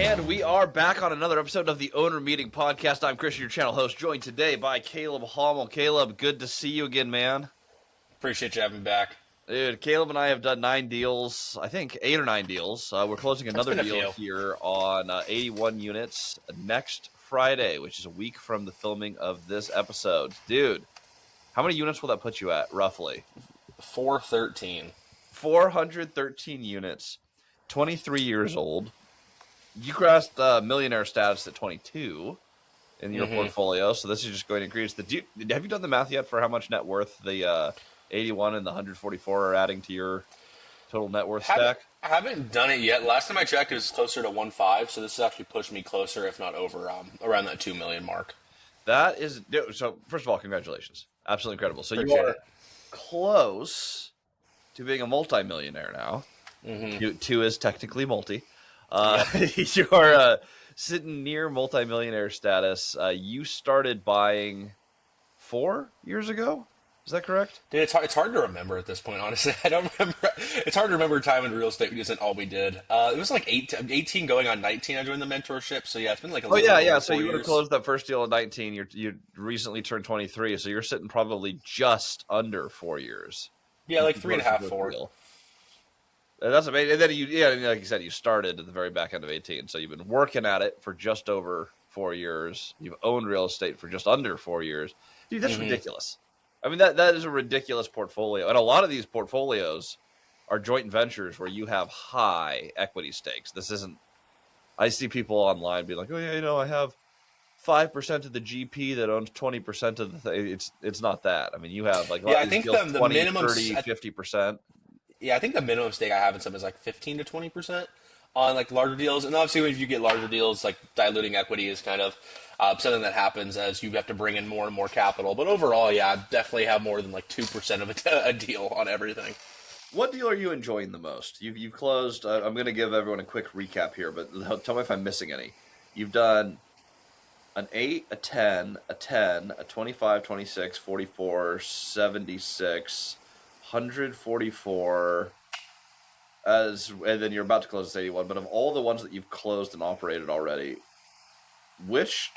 And we are back on another episode of the Owner Meeting Podcast. I'm Christian, your channel host, joined today by Caleb Hommel. Caleb, good to see you again, man. Appreciate you having me back. Dude, Caleb and I have done 9 deals, I think 8 or 9 deals. We're closing another deal here on 81 units next Friday, which is a week from the filming of this episode. Dude, how many units will that put you at, roughly? 413. 413 units, 23 years old. You crossed millionaire status at 22 in your portfolio, so this is just going to increase. Have you done the math yet for how much net worth the 81 and the 144 are adding to your total net worth stack? I haven't done it yet. Last time I checked, it was closer to 1.5, so this has actually pushed me closer, if not over, around that 2 million mark. That is so. First of all, congratulations! Absolutely incredible. So Appreciate you are it. close to being a multimillionaire now. Two is technically multi. You're sitting near multimillionaire status. You started buying 4 years ago. Is that correct? Dude, it's hard to remember at this point, honestly. I don't remember. It's hard to remember time in real estate isn't all we did. It was like 18 going on 19. I joined the mentorship. So yeah, it's been like a little over So 4 you would have years. closed that first deal in 19. You recently turned 23. So you're sitting probably just under 4 years. Yeah, like 3.5, 4. That's amazing. And then like you said, you started at the very back end of 18. So you've been working at it for just over 4 years. You've owned real estate for just under 4 years. Dude, that's ridiculous. I mean, that is a ridiculous portfolio. And a lot of these portfolios are joint ventures where you have high equity stakes. This isn't, I see people online be like, oh yeah, I have 5% of the GP that owns 20% of the thing. It's not that. I mean, you have like, I think the 20, minimum 30, 50%. Yeah, I think the minimum stake I have in some is like 15 to 20% on like larger deals. And obviously, if you get larger deals, like diluting equity is kind of something that happens as you have to bring in more and more capital. But overall, yeah, I definitely have more than like 2% of a deal on everything. What deal are you enjoying the most? You've closed. I'm going to give everyone a quick recap here, but tell me if I'm missing any. You've done an 8, a 10, a 10, a 25, 26, 44, 76, 144, and then you're about to close this 81. But of all the ones that you've closed and operated already, which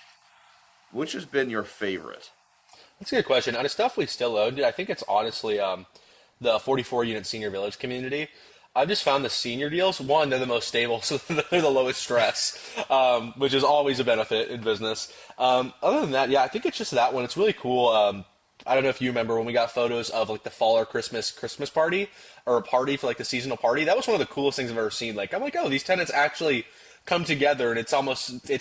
has been your favorite? That's a good question. Out of stuff we still own, dude, I think it's honestly the 44-unit senior village community. I've just found the senior deals, one, they're the most stable, so they're the lowest stress, which is always a benefit in business. Other than that, yeah, I think it's just that one. It's really cool. I don't know if you remember when we got photos of like the fall or Christmas party or a party for like the seasonal party. That was one of the coolest things I've ever seen. Like, I'm like, oh, these tenants actually come together, and it's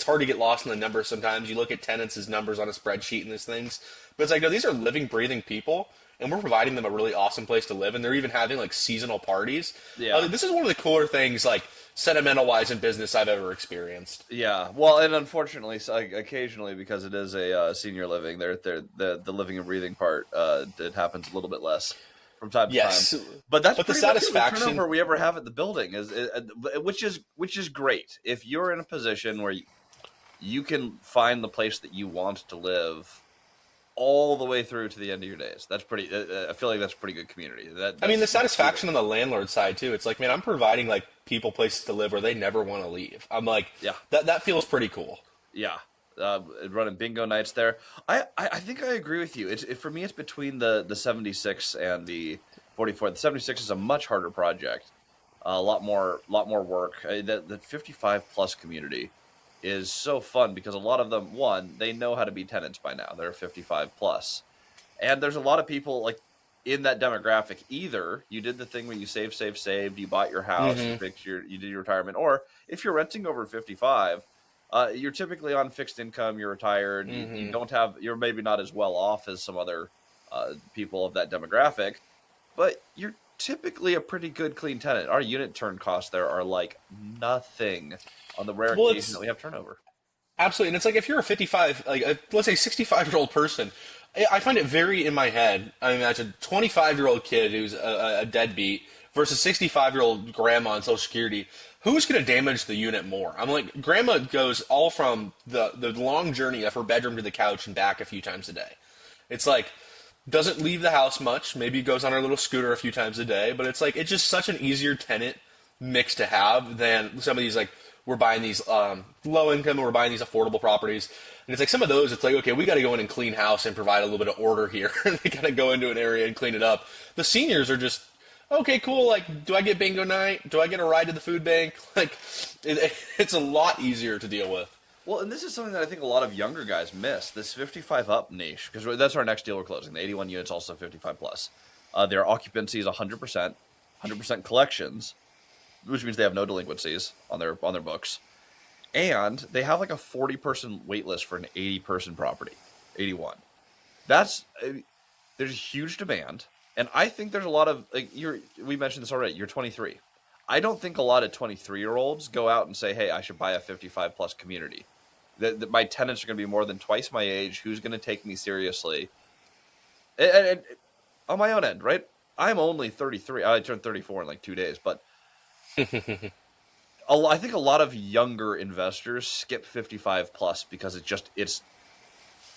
hard to get lost in the numbers sometimes. You look at tenants as numbers on a spreadsheet and these things, but it's like, no, these are living, breathing people, and we're providing them a really awesome place to live, and they're even having like seasonal parties. Yeah, this is one of the cooler things, like sentimental wise in business I've ever experienced. Yeah, well, and unfortunately, occasionally because it is a senior living, the living and breathing part it happens a little bit less from time to time. But that's the satisfaction much the turnover we ever have at the building is which is great if you're in a position where you can find the place that you want to live all the way through to the end of your days. That's pretty. I feel like that's a pretty good community. I mean, the satisfaction on the landlord side too. It's like, man, I'm providing like people places to live where they never want to leave. I'm like, yeah, that feels pretty cool. Yeah, running bingo nights there. I think I agree with you. For me, it's between the 76 and the 44. The 76 is a much harder project. A lot more work. The 55 plus community is so fun because a lot of them, one, they know how to be tenants by now. They're 55 plus. And there's a lot of people like in that demographic. Either you did the thing where you saved, you bought your house, you did your retirement, or if you're renting over 55, you're typically on fixed income, you're retired, you don't have, you're maybe not as well off as some other people of that demographic, but you're typically a pretty good clean tenant. Our unit turn costs there are like nothing on the rare occasion that we have turnover. Absolutely. And it's like if you're a 55, like let's say 65-year-old person, I find it very in my head. I imagine a 25-year-old kid who's a deadbeat versus 65-year-old grandma on Social Security. Who's going to damage the unit more? I'm like, grandma goes all from the long journey of her bedroom to the couch and back a few times a day. It's like, doesn't leave the house much. Maybe goes on her little scooter a few times a day. But it's like, it's just such an easier tenant mix to have than some of these like we're buying these low income and we're buying these affordable properties. And it's like some of those, it's like, okay, we got to go in and clean house and provide a little bit of order here. And they kind of go into an area and clean it up. The seniors are just, okay, cool. Like, do I get bingo night? Do I get a ride to the food bank? Like, it's a lot easier to deal with. Well, and this is something that I think a lot of younger guys miss, this 55 up niche, because that's our next deal we're closing. The 81 units also 55 plus. Their occupancy is 100%, 100% collections, which means they have no delinquencies on their books. And they have like a 40-person wait list for an 80-person property, 81. That's there's a huge demand, and I think there's a lot of like we mentioned this already. You're 23. I don't think a lot of 23-year-olds go out and say, "Hey, I should buy a 55 plus community." My tenants are going to be more than twice my age. Who's going to take me seriously? And on my own end, right? I'm only 33. I turned 34 in like 2 days, but I think a lot of younger investors skip 55 plus because it's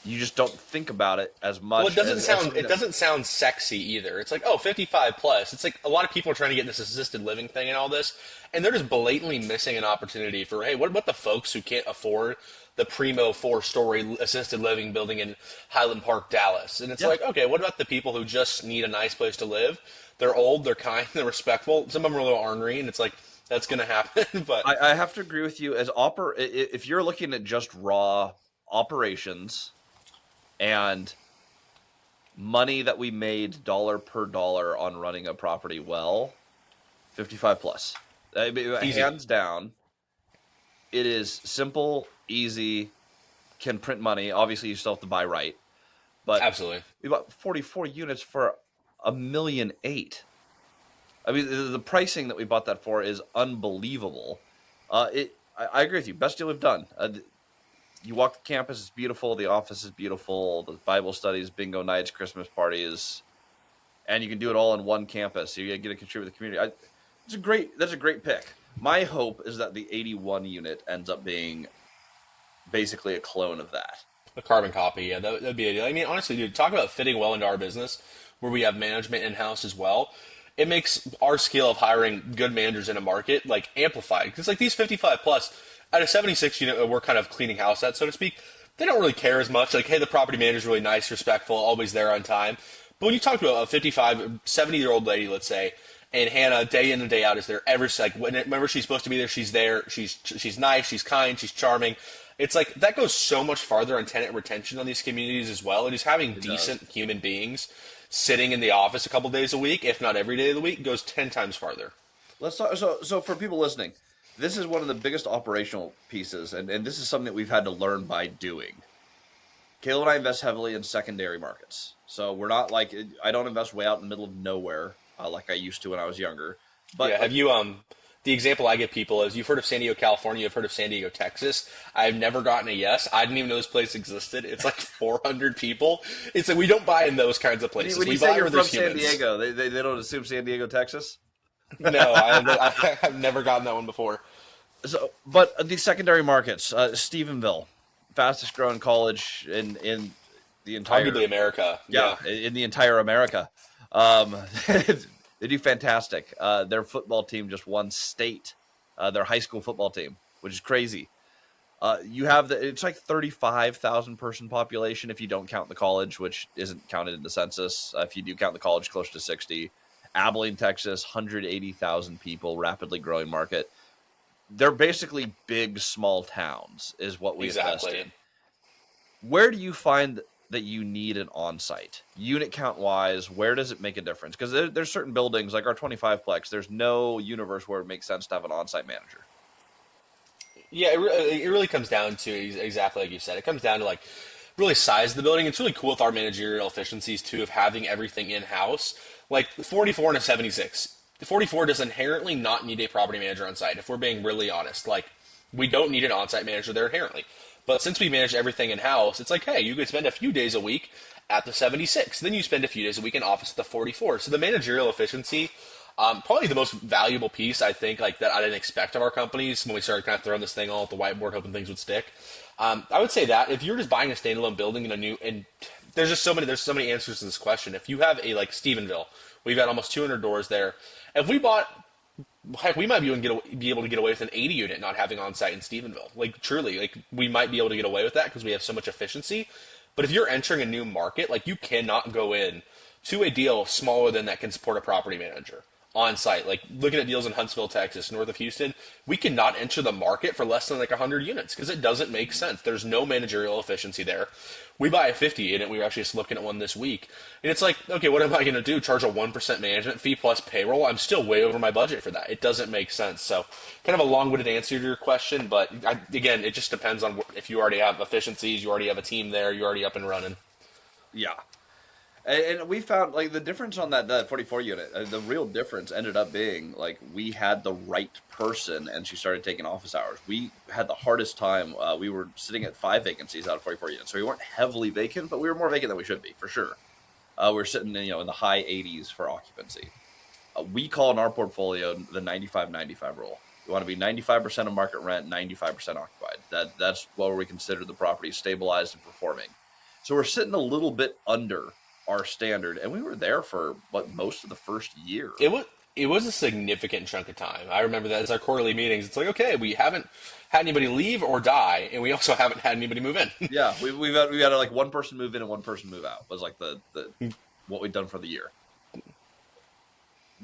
you just don't think about it as much. Well, it doesn't sound sexy either. It's like, oh, 55 plus. It's like a lot of people are trying to get this assisted living thing and all this, and they're just blatantly missing an opportunity for, hey, what about the folks who can't afford the primo 4-story assisted living building in Highland Park, Dallas? And it's like, okay, what about the people who just need a nice place to live? They're old, they're kind, they're respectful. Some of them are a little ornery, and it's like, that's going to happen. But I have to agree with you. If you're looking at just raw operations and money that we made dollar per dollar on running a property well, 55 plus. Easy. Hands down, it is simple, easy, can print money. Obviously, you still have to buy right. But absolutely. We bought 44 units for $1.8 million. I mean, the pricing that we bought that for is unbelievable. I agree with you. Best deal we've done. You walk the campus, it's beautiful. The office is beautiful. The Bible studies, bingo nights, Christmas parties, and you can do it all in one campus. So you get to contribute to the community. That's a great pick. My hope is that the 81 unit ends up being basically a clone of that. A carbon copy, yeah, that'd be ideal. I mean, honestly, dude, talk about fitting well into our business, where we have management in-house as well. It makes our skill of hiring good managers in a market like amplified. Because like these 55 plus, at a 76 unit, we're kind of cleaning house at, so to speak. They don't really care as much. Like, hey, the property manager's really nice, respectful, always there on time. But when you talk to a 55, 70-year-old lady, let's say, and Hannah, day in and day out, is there every like whenever she's supposed to be there, she's there. She's nice, she's kind, she's charming. It's like that goes so much farther on tenant retention on these communities as well. And just having decent human beings sitting in the office a couple days a week, if not every day of the week, goes 10 times farther. Let's talk. So for people listening, this is one of the biggest operational pieces, and this is something that we've had to learn by doing. Caleb and I invest heavily in secondary markets. So we're not like, I don't invest way out in the middle of nowhere like I used to when I was younger. But yeah, have you, the example I give people is, you've heard of San Diego, California, you've heard of San Diego, Texas. I've never gotten a yes. I didn't even know this place existed. It's like 400 people. It's like, we don't buy in those kinds of places. When you we say buy you're where from there's San humans. Diego, they don't assume San Diego, Texas? No, I've never gotten that one before. So, but the secondary markets, Stephenville, fastest growing college in the entire, arguably America. Yeah, in the entire America. They do fantastic. Their football team just won state. Their high school football team, which is crazy. You have it's like 35,000 person population if you don't count the college, which isn't counted in the census. If you do count the college, close to 60. Abilene, Texas, 180,000 people, rapidly growing market. They're basically big, small towns is what we invest in. Where do you find that you need an on-site? Unit count-wise, where does it make a difference? Because there's certain buildings, like our 25-plex, there's no universe where it makes sense to have an on-site manager. Yeah, it really comes down to exactly like you said. It comes down to like really size of the building. It's really cool with our managerial efficiencies too of having everything in-house. Like 44 and a 76. The 44 does inherently not need a property manager on site, if we're being really honest. Like, we don't need an on-site manager there inherently. But since we manage everything in-house, it's like, hey, you could spend a few days a week at the 76. Then you spend a few days a week in office at the 44. So the managerial efficiency, probably the most valuable piece, I think, like that I didn't expect of our companies when we started kind of throwing this thing all at the whiteboard, hoping things would stick. I would say that if you're just buying a standalone building and there's so many answers to this question. If you have a like Stephenville, we've got almost 200 doors there. If we bought heck, we might be able to get away with an 80 unit not having on site in Stephenville. Like truly, like we might be able to get away with that because we have so much efficiency. But if you're entering a new market, like you cannot go in to a deal smaller than that can support a property manager on site. Like looking at deals in Huntsville, Texas, north of Houston, we cannot enter the market for less than like 100 units because it doesn't make sense. There's no managerial efficiency there. We buy a 50 unit. We were actually just looking at one this week. And it's like, okay, what am I going to do? Charge a 1% management fee plus payroll? I'm still way over my budget for that. It doesn't make sense. So kind of a long-winded answer to your question, but again, it just depends on if you already have efficiencies, you already have a team there, you're already up and running. Yeah. And we found like the difference on that 44 unit. The real difference ended up being like we had the right person, and she started taking office hours. We had the hardest time. We were sitting at 5 vacancies out of 44 units, so we weren't heavily vacant, but we were more vacant than we should be for sure. We were sitting in the high 80s for occupancy. We call in our portfolio the 95-95 rule. We want to be 95% of market rent, 95% occupied. That's where we consider the property stabilized and performing. So we're sitting a little bit under our standard, and we were there for most of the first year. It was a significant chunk of time. I remember that as our quarterly meetings. It's like, okay, we haven't had anybody leave or die, and we also haven't had anybody move in. Yeah, we've had like one person move in and one person move out was like the what we'd done for the year.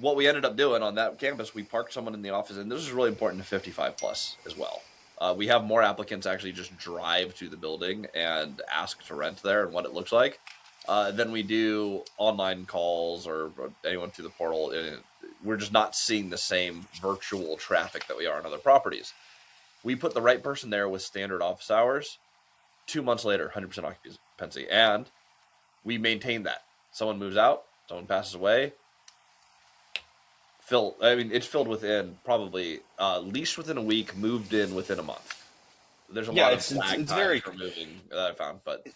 What we ended up doing on that campus, we parked someone in the office, and this is really important to 55 plus as well. We have more applicants actually just drive to the building and ask to rent there and what it looks like. Then we do online calls or anyone through the portal. We're just not seeing the same virtual traffic that we are on other properties. We put the right person there with standard office hours. 2 months later, 100% occupancy. And we maintain that. Someone moves out, someone passes away. It's filled within probably at least within a week, moved in within a month. There's a lot of lag it's time very for moving that I found, but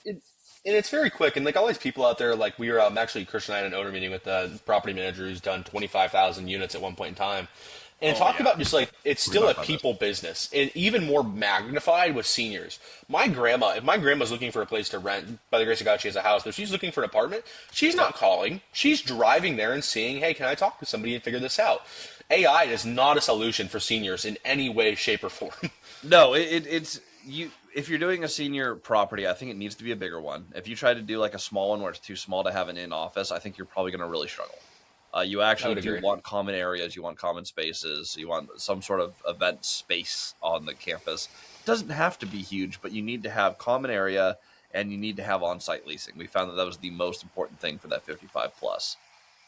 and it's very quick. And like all these people out there, like we were actually Christian and I had an owner meeting with the property manager who's done 25,000 units at one point in time. And about just like it's still a people business, and even more magnified with seniors. If my grandma's looking for a place to rent, by the grace of God, she has a house, but if she's looking for an apartment, she's not calling. She's driving there and seeing, hey, can I talk to somebody and figure this out? AI is not a solution for seniors in any way, shape, or form. No, it's you. If you're doing a senior property, I think it needs to be a bigger one. If you try to do like a small one where it's too small to have an in office, I think you're probably going to really struggle. You actually do want common areas, you want common spaces, you want some sort of event space on the campus. It doesn't have to be huge, but you need to have common area and you need to have on-site leasing. We found that was the most important thing for that 55 plus.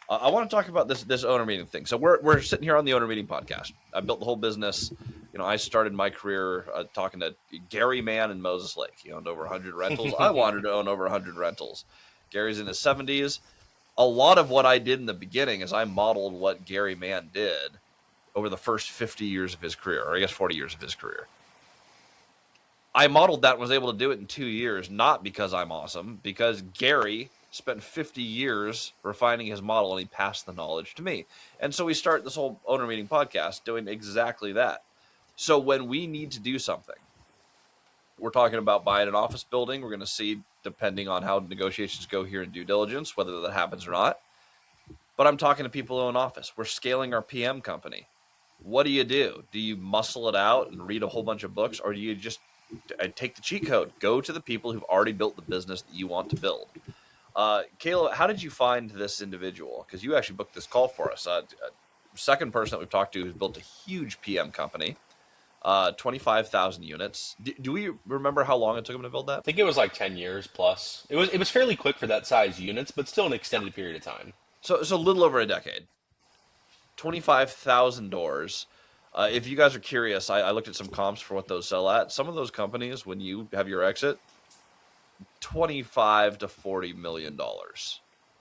I want to talk about this owner meeting thing. So we're sitting here on the owner meeting podcast. I built the whole business. I started my career talking to Gary Mann in Moses Lake. He owned over 100 rentals. I wanted to own over 100 rentals. Gary's in his 70s. A lot of what I did in the beginning is I modeled what Gary Mann did over the first 50 years of his career, or I guess 40 years of his career. I modeled that and was able to do it in 2 years, not because I'm awesome, because Gary spent 50 years refining his model and he passed the knowledge to me. And so we start this whole owner meeting podcast doing exactly that. So when we need to do something, we're talking about buying an office building. We're going to see, depending on how negotiations go here in due diligence, whether that happens or not. But I'm talking to people who own office. We're scaling our PM company. What do? Do you muscle it out and read a whole bunch of books, or do you just take the cheat code? Go to the people who've already built the business that you want to build. Kayla, how did you find this individual? Because you actually booked this call for us. Second person that we've talked to who's built a huge PM company. 25,000 units. Do we remember how long it took him to build that? I think it was like 10 years plus. It was fairly quick for that size units, but still an extended period of time. So a little over a decade. 25,000 doors. If you guys are curious, I looked at some comps for what those sell at. Some of those companies, when you have your exit, $25 to $40 million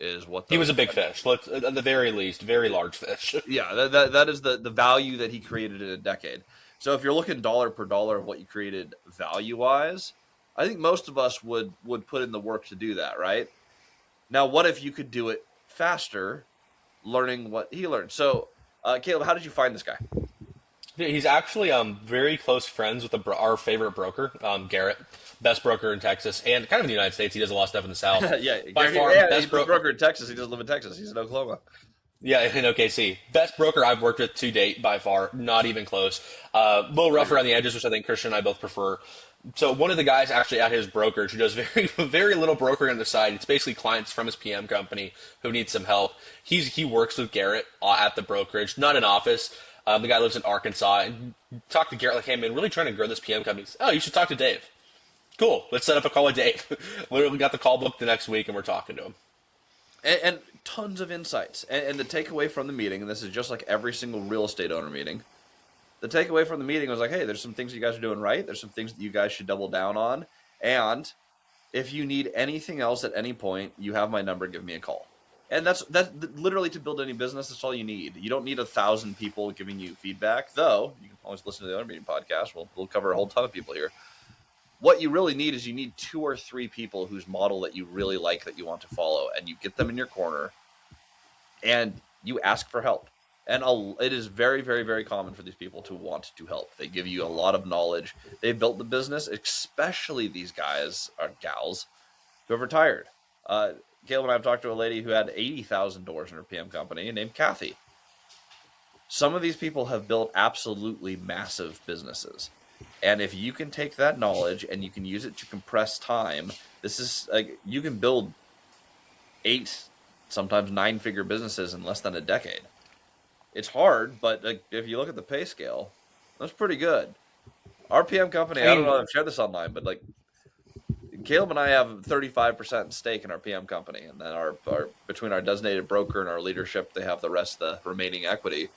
is what he was a big fish. At the very least, very large fish. Yeah, that is the value that he created in a decade. So if you're looking dollar per dollar of what you created value-wise, I think most of us would put in the work to do that, right? Now, what if you could do it faster, learning what he learned? So, Caleb, how did you find this guy? He's actually very close friends with our favorite broker, Garrett, best broker in Texas and kind of in the United States. He does a lot of stuff in the South. Yeah, by far, he's the broker in Texas. He doesn't live in Texas. He's in Oklahoma. Yeah, in OKC. Best broker I've worked with to date by far, not even close. A little I rough agree. around the edges, which I think Christian and I both prefer. So one of the guys actually at his brokerage who does very very little brokering on the side. It's basically clients from his PM company who need some help. He works with Garrett at the brokerage, not in office. The guy lives in Arkansas, and talked to Garrett like, "Hey man, really trying to grow this PM company." Oh, you should talk to Dave. Cool. Let's set up a call with Dave. Literally got the call booked the next week, and we're talking to him. And tons of insights. And the takeaway from the meeting, and this is just like every single real estate owner meeting, the takeaway from the meeting was like, hey, there's some things you guys are doing right. There's some things that you guys should double down on. And if you need anything else at any point, you have my number. Give me a call. And that's literally to build any business. That's all you need. You don't need 1,000 people giving you feedback, though. You can always listen to the owner meeting podcast. We'll cover a whole ton of people here. What you really need is you need 2 or 3 people whose model that you really like that you want to follow, and you get them in your corner and you ask for help. And it is very, very, very common for these people to want to help. They give you a lot of knowledge. They built the business, especially these guys or gals who have retired. Caleb and I have talked to a lady who had 80,000 doors in her PM company named Kathy. Some of these people have built absolutely massive businesses. And if you can take that knowledge and you can use it to compress time, this is like you can build 8, sometimes 9-figure businesses in less than a decade. It's hard, but like if you look at the pay scale, that's pretty good. Our PM company, I I don't mean, know if I've shared this online, but like Caleb and I have 35% stake in our PM company, and then our between our designated broker and our leadership, they have the rest of the remaining equity.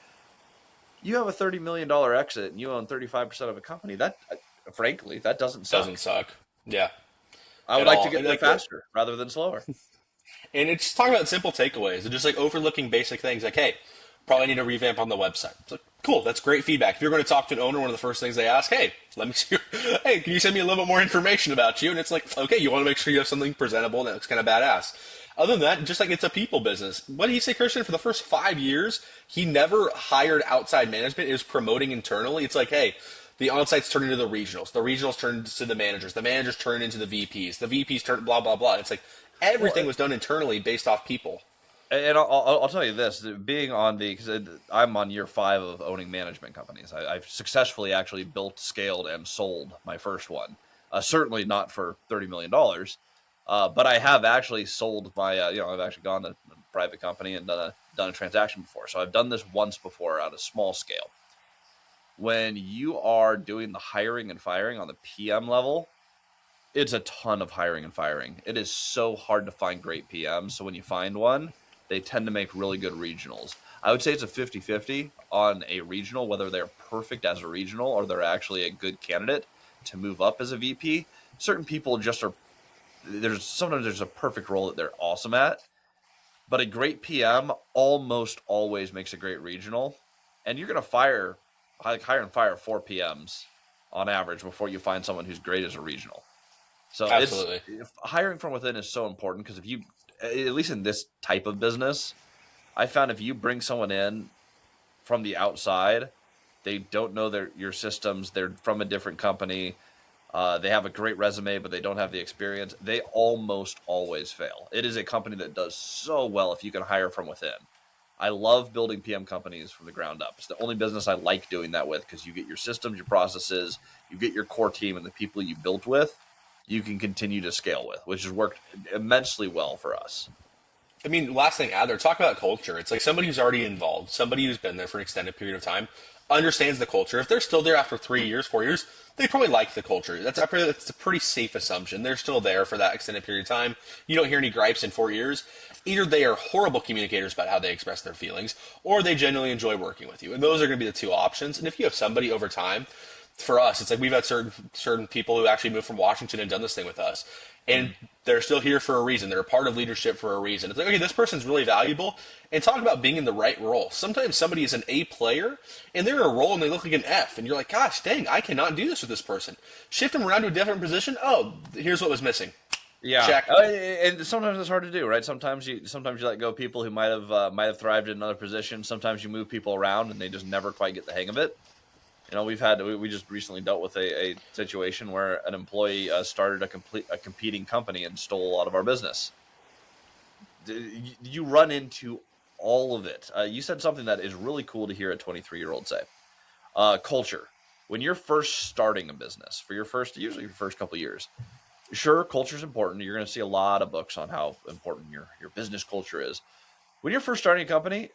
You have a $30 million exit and you own 35% of a company. That, frankly, that doesn't doesn't suck. suck. Yeah, I would at like to all. get And there like, faster rather than slower. and it's talking about simple takeaways and just like overlooking basic things like, hey, probably need a revamp on the website. It's like, cool, that's great feedback. If you're going to talk to an owner, one of the first things they ask, hey, let me see, hey, can you send me a little bit more information about you? And it's like, okay, you want to make sure you have something presentable that looks kind of badass. Other than that, just like it's a people business. What did he say, Christian? For the first 5 years, he never hired outside management. It was promoting internally. It's like, hey, the on-sites turn into the regionals. The regionals turn into the managers. The managers turn into the VPs. The VPs turn blah, blah, blah. It's like everything Well, was done internally based off people. and I'll tell you this: being on because I'm on year 5 of owning management companies. I've successfully actually built, scaled, and sold my first one. Certainly not for $30 million, but I have actually sold my. I've actually gone to a private company and done a transaction before. So I've done this once before on a small scale. When you are doing the hiring and firing on the PM level, it's a ton of hiring and firing. It is so hard to find great PMs. So when you find one, they tend to make really good regionals. I would say it's a 50-50 on a regional, whether they're perfect as a regional or they're actually a good candidate to move up as a VP. Certain people just are, sometimes there's a perfect role that they're awesome at, but a great PM almost always makes a great regional. And you're going to hire and fire 4 PMs on average before you find someone who's great as a regional. So Absolutely. hiring from within is so important because if you, at least in this type of business, I found if you bring someone in from the outside, they don't know your systems. They're from a different company. They have a great resume, but they don't have the experience. They almost always fail. It is a company that does so well if you can hire from within. I love building PM companies from the ground up. It's the only business I like doing that with because you get your systems, your processes, you get your core team and the people you built with, you can continue to scale with, which has worked immensely well for us. I mean, last thing out there, talk about culture. It's like somebody who's already involved, somebody who's been there for an extended period of time, understands the culture. If they're still there after 3 years, 4 years, they probably like the culture. That's a pretty safe assumption. They're still there for that extended period of time. You don't hear any gripes in 4 years. Either they are horrible communicators about how they express their feelings, or they genuinely enjoy working with you. And those are going to be the two options. And if you have somebody over time, for us, it's like we've had certain people who actually moved from Washington and done this thing with us, and they're still here for a reason. They're a part of leadership for a reason. It's like, okay, this person's really valuable. And talk about being in the right role. Sometimes somebody is an A player and they're in a role and they look like an F, and you're like, gosh, dang, I cannot do this with this person. Shift them around to a different position. Oh, here's what was missing. Yeah, Check. and sometimes it's hard to do, right? Sometimes you let go of people who might have thrived in another position. Sometimes you move people around and they just never quite get the hang of it. We just recently dealt with a situation where an employee started a competing company and stole a lot of our business. You run into all of it. You said something that is really cool to hear a 23-year-old say. Culture. When you're first starting a business, for usually your first couple of years, sure, culture is important. You're going to see a lot of books on how important your business culture is. When you're first starting a company,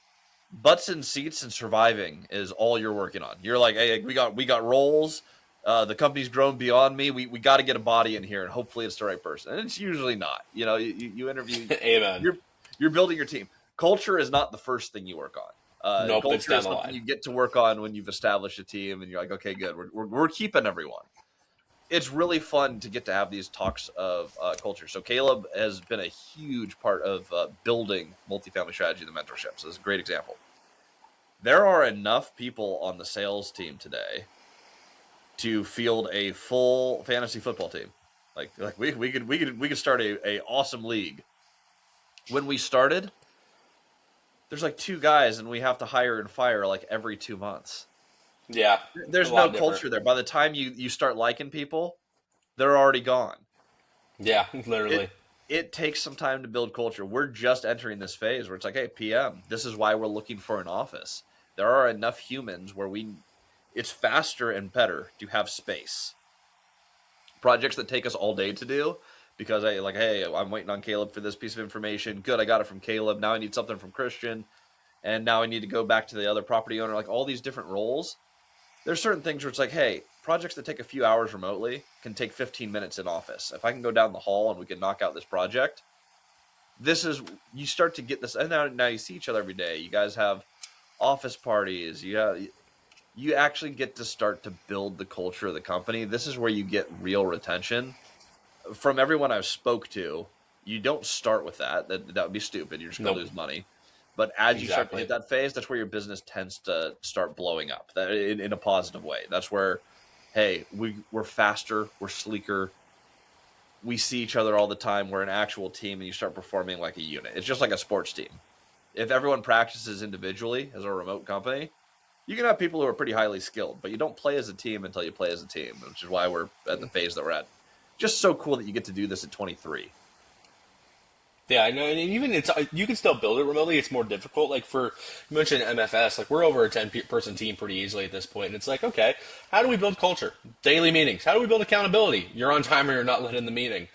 butts and seats and surviving is all you're working on. You're like, hey, we got roles. The company's grown beyond me. We got to get a body in here, and hopefully it's the right person. And it's usually not. You interview. Amen. You're building your team. Culture is not the first thing you work on. Nope, it's Culture down is the something line. you get to work on when you've established a team, and you're like, okay, good. We're keeping everyone. It's really fun to get to have these talks of culture. So Caleb has been a huge part of building multifamily strategy, the mentorship. So this is a great example. There are enough people on the sales team today to field a full fantasy football team. Like we could start a awesome league. When we started, there's like two guys, and we have to hire and fire like every 2 months. Yeah, a There's no lot different. culture there. By the time you start liking people, they're already gone. Yeah, It literally. it takes some time to build culture. We're just entering this phase where it's like, hey, PM, this is why we're looking for an office. There are enough humans where it's faster and better to have space. Projects that take us all day to do because hey, I'm waiting on Caleb for this piece of information. Good, I got it from Caleb. Now I need something from Christian, and now I need to go back to the other property owner. Like all these different roles. There's certain things where it's like, hey, projects that take a few hours remotely can take 15 minutes in office. If I can go down the hall and we can knock out this project, you start to get this, and now you see each other every day. You guys have office parties. You actually get to start to build the culture of the company. This is where you get real retention from everyone I've spoke to. You don't start with that would be stupid. You're just going to Nope. lose money. But as you start to Exactly. hit that phase, that's where your business tends to start blowing up in a positive way. That's where, hey, we're faster, we're sleeker, we see each other all the time, we're an actual team, and you start performing like a unit. It's just like a sports team. If everyone practices individually as a remote company, you can have people who are pretty highly skilled, but you don't play as a team until you play as a team, which is why we're at the phase that we're at. Just so cool that you get to do this at 23. Yeah, I know, and even it's you can still build it remotely. It's more difficult. Like you mentioned MFS, like we're over a person team pretty easily at this point, and it's like, okay, how do we build culture? Daily meetings. How do we build accountability? You're on time or you're not let in the meeting.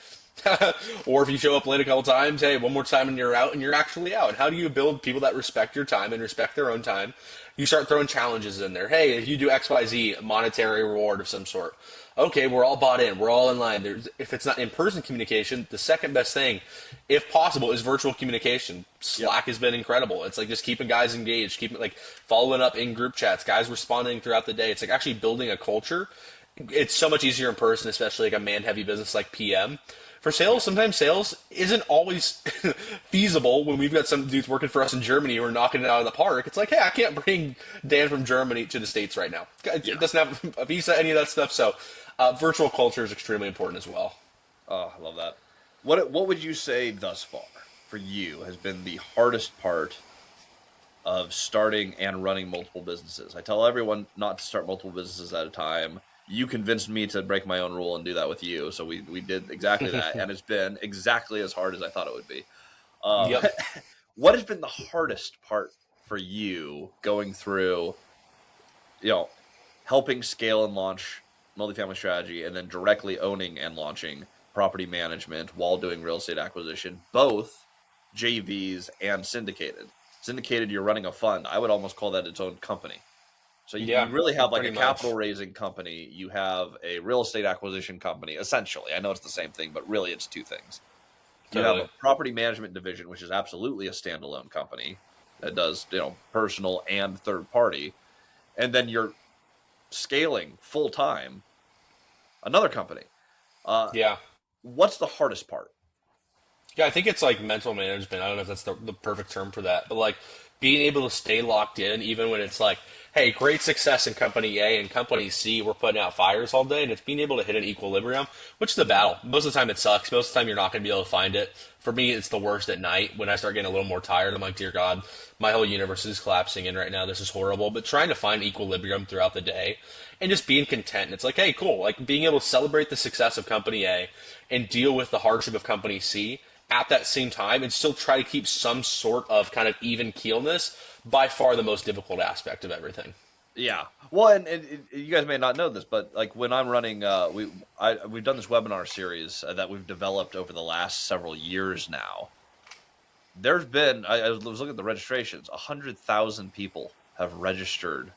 Or if you show up late a couple times, hey, one more time and you're out, and you're actually out. How do you build people that respect your time and respect their own time? You start throwing challenges in there. Hey, if you do X, Y, Z, monetary reward of some sort. Okay, we're all bought in. We're all in line. If it's not in-person communication, the second best thing, if possible, is virtual communication. Yep. Slack has been incredible. It's like just keeping guys engaged, keeping like following up in group chats, guys responding throughout the day. It's like actually building a culture. It's so much easier in person, especially like a man-heavy business like PM. For sales, sometimes sales isn't always feasible when we've got some dudes working for us in Germany who are knocking it out of the park. It's like, hey, I can't bring Dan from Germany to the States right now. It Yeah. doesn't have a visa, any of that stuff. So virtual culture is extremely important as well. Oh, I love that. What would you say thus far for you has been the hardest part of starting and running multiple businesses? I tell everyone not to start multiple businesses at a time. You convinced me to break my own rule and do that with you, so we did exactly that, and it's been exactly as hard as I thought it would be. Um, Yep. what has been the hardest part for you going through, you know, helping scale and launch multifamily strategy, and then directly owning and launching property management while doing real estate acquisition, both JVs and syndicated? Syndicated, you're running a fund. I would almost call that its own company. So you Yeah, really have like a pretty much. capital raising company. You have a real estate acquisition company, essentially. I know it's the same thing, but really it's two things. You have Totally. a property management division, which is absolutely a standalone company that does, personal and third party. And then you're scaling full time another company. Uh, Yeah. what's the hardest part? Yeah, I think it's like mental management. I don't know if that's the perfect term for that, but like being able to stay locked in even when it's like, hey, great success in company A and company C, we're putting out fires all day, and it's being able to hit an equilibrium, which is the battle. Most of the time it sucks. Most of the time you're not going to be able to find it. For me, it's the worst at night when I start getting a little more tired. I'm like, dear God, my whole universe is collapsing in right now. This is horrible. But trying to find equilibrium throughout the day and just being content. And it's like, hey, cool. Like being able to celebrate the success of company A and deal with the hardship of company C at that same time and still try to keep some sort of kind of even keelness, by far the most difficult aspect of everything. Yeah. Well, and you guys may not know this, but like when I'm running, we've done this webinar series that we've developed over the last several years now. There's been, I was looking at the registrations, 100,000 people have registered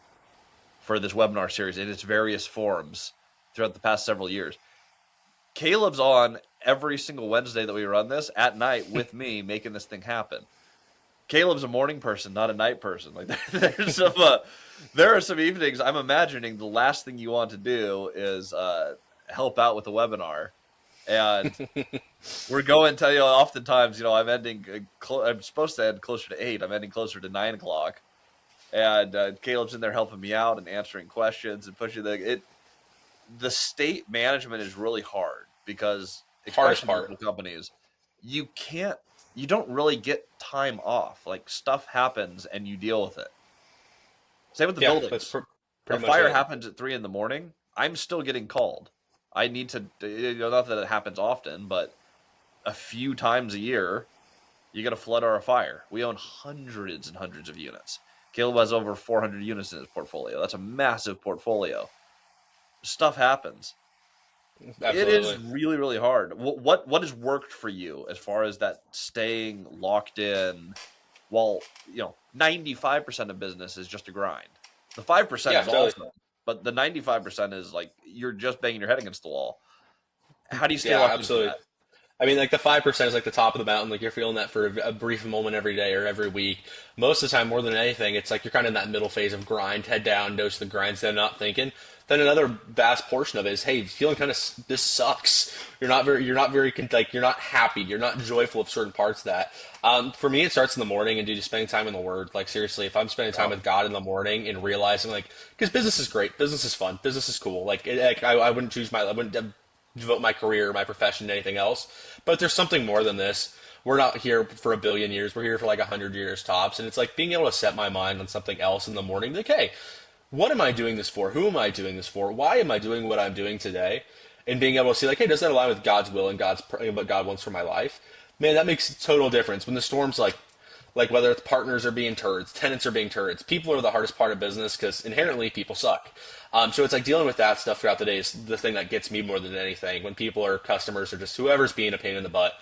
for this webinar series in its various forms throughout the past several years. Caleb's on every single Wednesday that we run this at night with me, making this thing happen. Caleb's a morning person, not a night person. Like there are some evenings I'm imagining the last thing you want to do is help out with a webinar, and we're going to, oftentimes, I'm supposed to end closer to 8. I'm ending closer to 9 o'clock, and Caleb's in there helping me out and answering questions and pushing the state management is really hard because, Hardest especially part. in companies, you don't really get time off. Like, stuff happens and you deal with it. Same with the Yeah, that's buildings. A pretty much fire it. happens at 3 a.m. I'm still getting called. I need to, not that it happens often, but a few times a year, you got to flood or a fire. We own hundreds and hundreds of units. Caleb has over 400 units in his portfolio. That's a massive portfolio. Stuff happens. It is Absolutely. really, really hard. What has worked for you as far as that staying locked in? While 95% of business is just a grind. The 5% Yeah, is totally. awesome, but the 95% is like you're just banging your head against the wall. How do you stay Yeah, locked into absolutely. that? I mean, like the 5% is like the top of the mountain. Like you're feeling that for a brief moment every day or every week. Most of the time, more than anything, it's like you're kind of in that middle phase of grind, head down, dose the grinds, then not thinking. Then another vast portion of it is, hey, feeling kind of this sucks. You're not happy. You're not joyful of certain parts of that. For me, it starts in the morning and just spending time in the Word. Like seriously, if I'm spending time Oh, with God in the morning and realizing like, because business is great, business is fun, business is cool. I wouldn't I wouldn't devote my career, my profession to anything else. But there's something more than this. We're not here for a billion years. We're here for like 100 years tops. And it's like being able to set my mind on something else in the morning. Like, hey, what am I doing this for? Who am I doing this for? Why am I doing what I'm doing today? And being able to see like, hey, does that align with God's will and what God wants for my life? Man, that makes a total difference. When the storm's like whether it's partners are being turds, tenants are being turds. People are the hardest part of business because inherently people suck. So it's like dealing with that stuff throughout the day is the thing that gets me more than anything. When people or customers or just whoever's being a pain in the butt,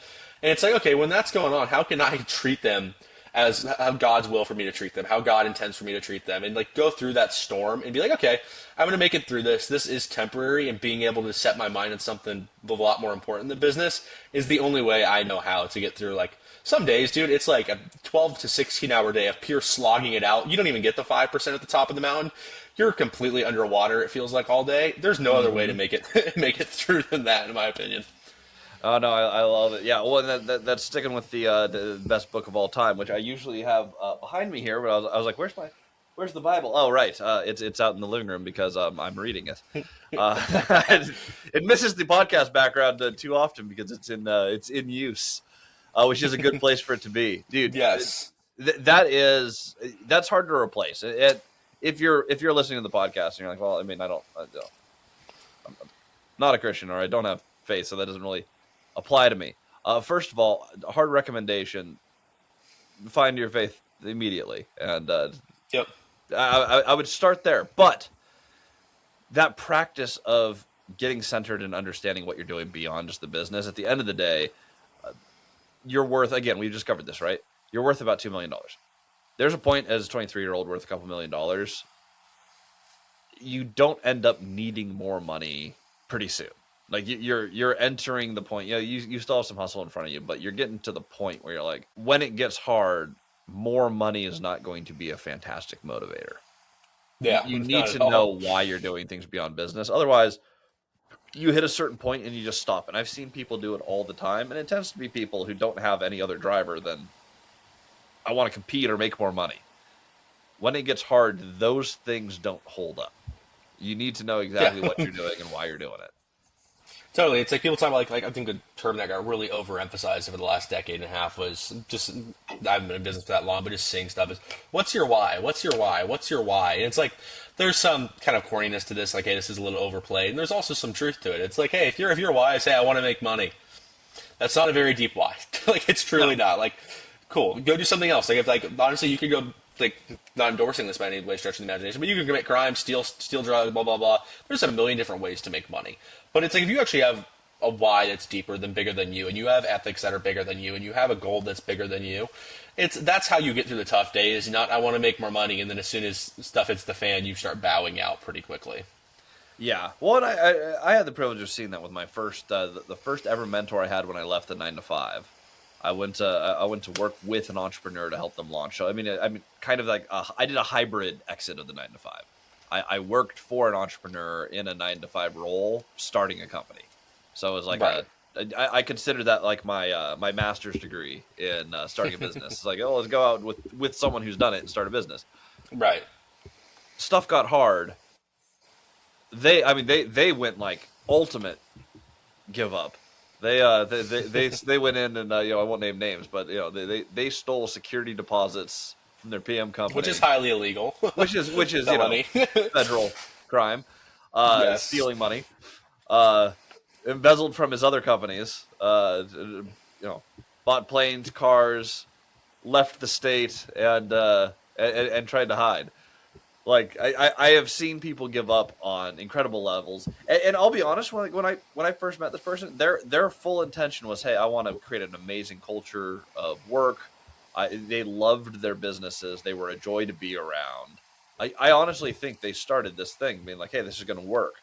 and it's like, okay, when that's going on, how can I treat them as how God's will for me to treat them, how God intends for me to treat them, and like go through that storm and be like, okay, I'm going to make it through this. This is temporary, and being able to set my mind on something a lot more important than business is the only way I know how to get through. Like some days, dude, it's like a 12 to 16 hour day of pure slogging it out. You don't even get the 5% at the top of the mountain. You're completely underwater. It feels like all day. There's no other way to hmm. make it make it through than that, in my opinion. Oh no, I love it. Yeah, well, and that's sticking with the best book of all time, which I usually have behind me here. But I was like, where's the Bible? Oh, right, it's out in the living room because I'm reading it. Uh, it misses the podcast background too often because it's in use, which is a good place for it to be, dude. Yes. That's hard to replace. If you're listening to the podcast and you're like, well, I mean, I'm not a Christian or I don't have faith, so that doesn't really apply to me. First of all, hard recommendation: find your faith immediately, and Yep. I would start there. But that practice of getting centered and understanding what you're doing beyond just the business, at the end of the day, you're worth. Again, we just covered this, right? You're worth about $2 million. There's a point as a 23-year-old worth a couple $1 million. You don't end up needing more money pretty soon. Like you're entering the point. You still have some hustle in front of you, but you're getting to the point where you're like, when it gets hard, more money is not going to be a fantastic motivator. You, Yeah, you need not to at know all. why you're doing things beyond business. Otherwise, you hit a certain point and you just stop. And I've seen people do it all the time, and it tends to be people who don't have any other driver than I want to compete or make more money. When it gets hard, those things don't hold up. You need to know Yeah. exactly what you're doing and why you're doing it. Totally. It's like people talk about like I think the term that got really overemphasized over the last decade and a half was just I haven't been in business for that long, but just saying stuff is what's your why? What's your why? What's your why? And it's like there's some kind of corniness to this, like, hey, this is a little overplayed. And there's also some truth to it. It's like, hey, if your why is hey, I want to make money, That's not a very deep why. Like it's No. truly not. Like, cool. Go do something else. Like if like honestly, you could go like not endorsing this by any way stretch of the imagination, but you can commit crime, steal drugs, blah blah blah. There's a million different ways to make money. But it's like if you actually have a why that's deeper than bigger than you, and you have ethics that are bigger than you, and you have a goal that's bigger than you, that's how you get through the tough days. Not I want to make more money, and then as soon as stuff hits the fan, you start bowing out pretty quickly. Yeah. Well, and I had the privilege of seeing that with my first the first ever mentor I had when I left the 9 to 5. I went to work with an entrepreneur to help them launch. So I mean, kind of like I did a hybrid exit of the 9 to 5. I worked for an entrepreneur in a 9 to 5 role, starting a company. So it was like Right. I consider that like my master's degree in starting a business. It's like, oh, let's go out with someone who's done it and start a business. Right. Stuff got hard. They went like ultimate give up. They went in and I won't name names, but they stole security deposits from their PM Which is company, highly illegal. which is Felony. federal crime, Yes. stealing money, uh, embezzled from his other companies, bought planes, cars, left the state, and tried to hide. Like I have seen people give up on incredible levels, and I'll be honest. When I first met this person, their full intention was, hey, I want to create an amazing culture of work. They loved their businesses. They were a joy to be around. I honestly think they started this thing being like, hey, this is going to work.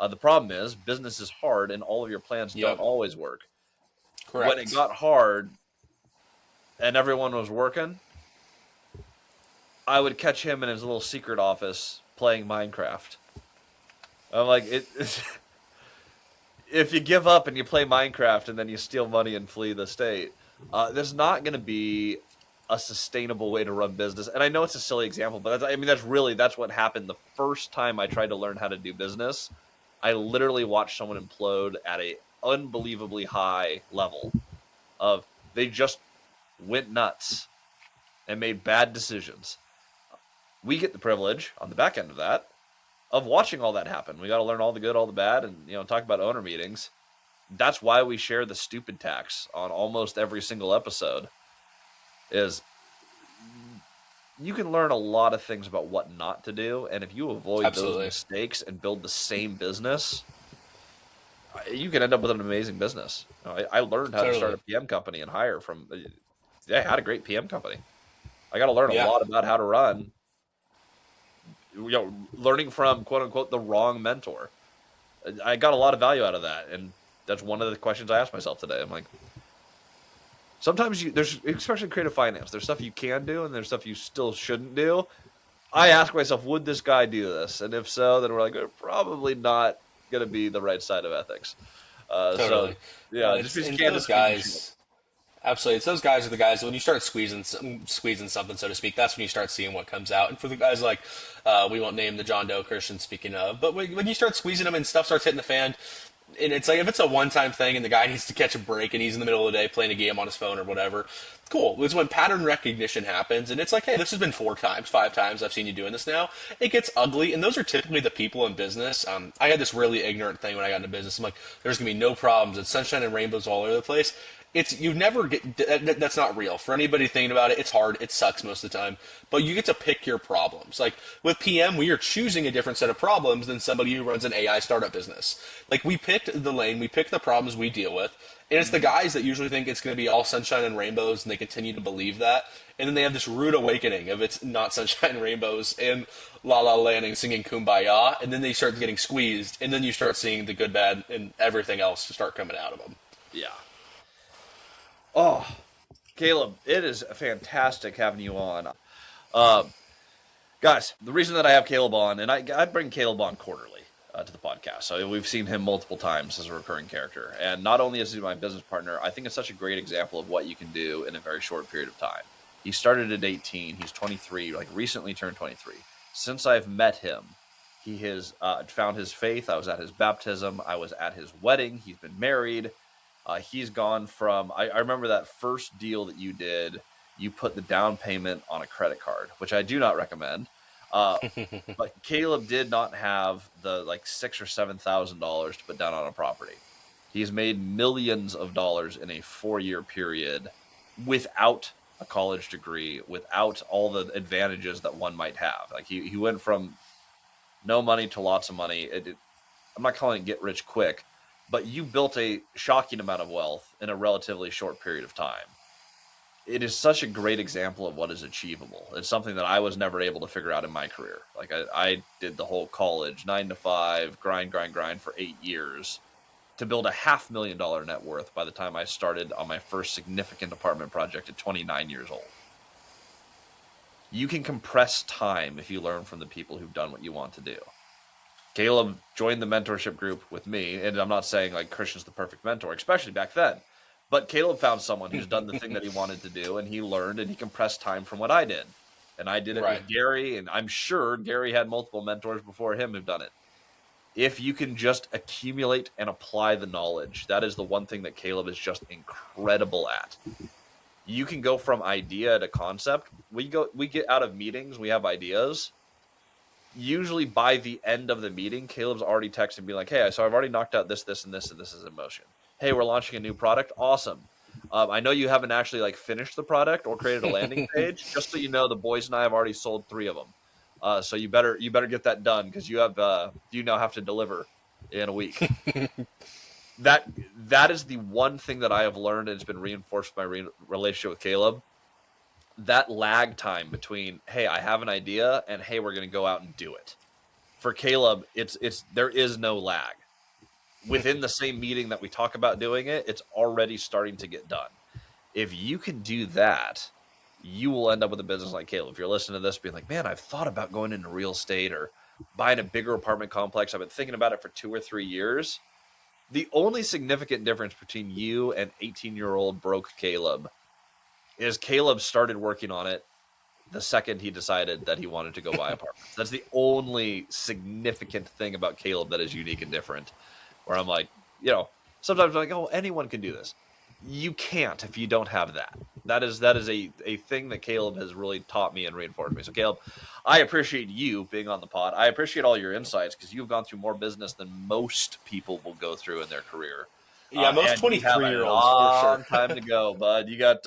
The problem is business is hard, and all of your plans don't Yep. always work. When it Correct. got hard and everyone was working, I would catch him in his little secret office playing Minecraft. I'm like, if you give up and you play Minecraft and then you steal money and flee the state, there's not going to be a sustainable way to run business. And I know it's a silly example, but that's what happened the first time I tried to learn how to do business. I literally watched someone implode at a unbelievably high level of they just went nuts and made bad decisions. We get the privilege on the back end of that of watching all that happen. We got to learn all the good, all the bad, and talk about owner meetings. That's why we share the stupid tax on almost every single episode. Is you can learn a lot of things about what not to do, and if you avoid those Absolutely. mistakes and build the same business, you can end up with an amazing business. I learned how to start a Totally. PM company and hire from. I had a great PM company. I got to learn a Yeah. lot about how to run. Learning from quote unquote the wrong mentor. I got a lot of value out of that, and that's one of the questions I asked myself today. I'm like, sometimes there's, especially in creative finance, there's stuff you can do and there's stuff you still shouldn't do. I ask myself, would this guy do this? And if so, then we're like, we're probably not going to be the right side of ethics. So Totally. yeah, just It's because you and can those doesn't mean you should. guys. Absolutely, it's those guys are the guys when you start squeezing something, so to speak. That's when you start seeing what comes out. And for the guys like, we won't name the John Doe Christian speaking of, but when you start squeezing them and stuff starts hitting the fan, and it's like if it's a one-time thing and the guy needs to catch a break and he's in the middle of the day playing a game on his phone or whatever, cool. It's when pattern recognition happens and it's like, hey, this has been 4 times, 5 times I've seen you doing this now. It gets ugly, and those are typically the people in business. I had this really ignorant thing when I got into business. I'm like, there's gonna be no problems. It's sunshine and rainbows all over the place. It's you never get that's not real for anybody thinking about it. It's hard, it sucks most of the time, but you get to pick your problems. Like with PM, we are choosing a different set of problems than somebody who runs an AI startup business. Like we picked the lane, we picked the problems we deal with, and it's the guys that usually think it's going to be all sunshine and rainbows, and they continue to believe that, and then they have this rude awakening of it's not sunshine and rainbows and la la landing singing kumbaya, and then they start getting squeezed, and then you start seeing the good, bad, and everything else start coming out of them. Yeah. Oh, Caleb, it is fantastic having you on. Uh, Guys, the reason that I have Caleb on, and I bring Caleb on quarterly to the podcast. So we've seen him multiple times as a recurring character. And not only is he my business partner, I think it's such a great example of what you can do in a very short period of time. He started at 18. He's 23, like recently turned 23. Since I've met him, he has found his faith. I was at his baptism. I was at his wedding. He's been married. He's gone from, I remember that first deal that you did, you put the down payment on a credit card, which I do not recommend. Uh, but Caleb did not have the like $6,000 or $7,000 to put down on a property. He's made millions of dollars in a 4-year period without a college degree, without all the advantages that one might have. Like he went from no money to lots of money. I'm not calling it get rich quick, but you built a shocking amount of wealth in a relatively short period of time. It is such a great example of what is achievable. It's something that I was never able to figure out in my career. Like I did the whole college 9 to 5 grind for 8 years to build a $500,000 net worth by the time I started on my first significant apartment project at 29 years old. You can compress time if you learn from the people who've done what you want to do. Caleb joined the mentorship group with me, and I'm not saying like Christian's the perfect mentor, especially back then. But Caleb found someone who's done the thing that he wanted to do, and he learned, and he compressed time from what I did. And I did it Right. with Gary, and I'm sure Gary had multiple mentors before him who've done it. If you can just accumulate and apply the knowledge, that is the one thing that Caleb is just incredible at. You can go from idea to concept. We get out of meetings, we have ideas. Usually by the end of the meeting, Caleb's already texted and be like, hey, so I've already knocked out this, and this is in motion. Hey, we're launching a new product. Awesome. I know you haven't actually like finished the product or created a landing page. Just so you know, the boys and I have already sold 3 of them. So you better get that done because you now have to deliver in a week. That is the one thing that I have learned, and it's been reinforced by my relationship with Caleb. That lag time between, hey, I have an idea, and hey, we're going to go out and do it. For Caleb, it's there is no lag. Within the same meeting that we talk about doing it, it's already starting to get done. If you can do that, you will end up with a business like Caleb. If you're listening to this, being like, man, I've thought about going into real estate or buying a bigger apartment complex. I've been thinking about it for 2 or 3 years. The only significant difference between you and 18-year-old broke Caleb is Caleb started working on it the second he decided that he wanted to go buy apartments. That's the only significant thing about Caleb that is unique and different. Where I'm like, sometimes I'm like, oh, anyone can do this. You can't if you don't have that. That is a thing that Caleb has really taught me and reinforced me. So Caleb, I appreciate you being on the pod. I appreciate all your insights because you've gone through more business than most people will go through in their career. Yeah, most And you have a 23-year-olds for sure. long time to go, bud. You got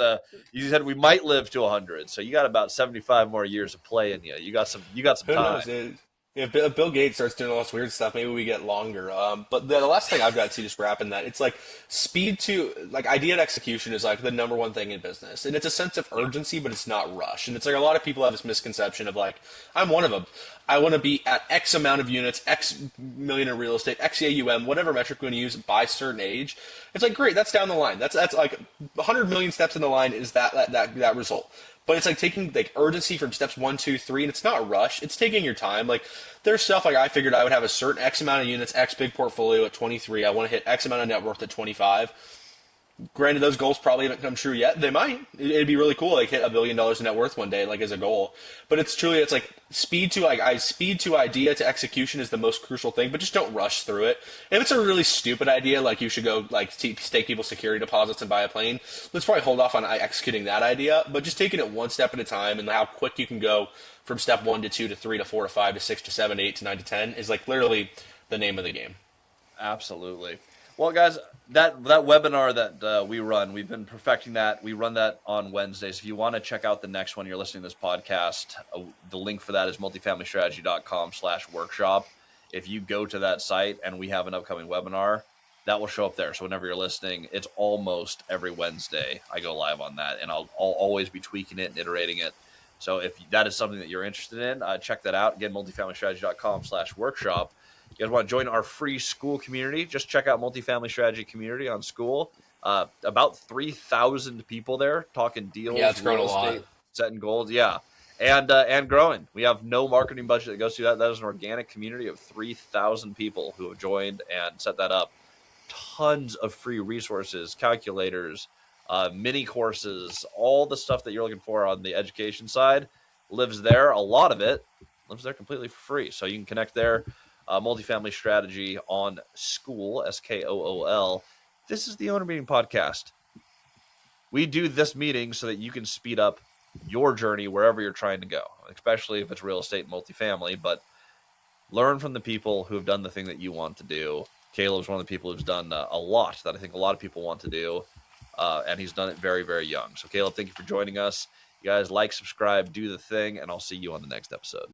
you said we might live to 100, so you got about 75 more years of play in you. You got some Who time. knows? If Bill Gates starts doing all this weird stuff, maybe we get longer. But the last thing I've got to just wrap in that, it's like speed to like idea and execution is like the number one thing in business, and it's a sense of urgency, but it's not rush. And it's like a lot of people have this misconception of like, I'm one of them. I want to be at X amount of units, X million in real estate, X AUM, whatever metric we're going to use by a certain age. It's like great, that's down the line. That's like 100 million steps in the line is that result. But it's like taking like urgency from steps 1, 2, 3, and it's not a rush. It's taking your time. Like there's stuff like I figured I would have a certain X amount of units, X big portfolio at 23. I want to hit X amount of net worth at 25. Granted, those goals probably haven't come true yet. They might. It'd be really cool, like hit $1 billion in net worth one day, like as a goal. But it's like speed to idea to execution is the most crucial thing. But just don't rush through it. If it's a really stupid idea, like you should go like stake people's security deposits and buy a plane, let's probably hold off on executing that idea. But just taking it one step at a time and how quick you can go from step 1 to 2 to 3 to 4 to 5 to 6 to 7 to 8 to 9 to 10 is like literally the name of the game. Absolutely. Well, guys, that webinar that we run, we've been perfecting that. We run that on Wednesdays. If you want to check out the next one, you're listening to this podcast, the link for that is multifamilystrategy.com/workshop. If you go to that site and we have an upcoming webinar, that will show up there. So whenever you're listening, it's almost every Wednesday I go live on that, and I'll always be tweaking it and iterating it. So if that is something that you're interested in, check that out. Again, multifamilystrategy.com/workshop. You guys want to join our free school community? Just check out Multifamily Strategy Community on School. About 3,000 people there talking deals, Yeah, it's grown a real lot. estate, setting goals. Yeah, and growing. We have no marketing budget that goes through that. That is an organic community of 3,000 people who have joined and set that up. Tons of free resources, calculators, mini courses, all the stuff that you're looking for on the education side lives there. A lot of it lives there completely for free. So you can connect there. Multifamily Strategy on School, SKOOL. This is the Owner Meeting Podcast. We do this meeting so that you can speed up your journey wherever you're trying to go, especially if it's real estate and multifamily. But learn from the people who have done the thing that you want to do Caleb's one of the people who's done a lot that I think a lot of people want to do, and he's done it very, very young. So, Caleb, thank you for joining us. You guys like, subscribe, do the thing, and I'll see you on the next episode.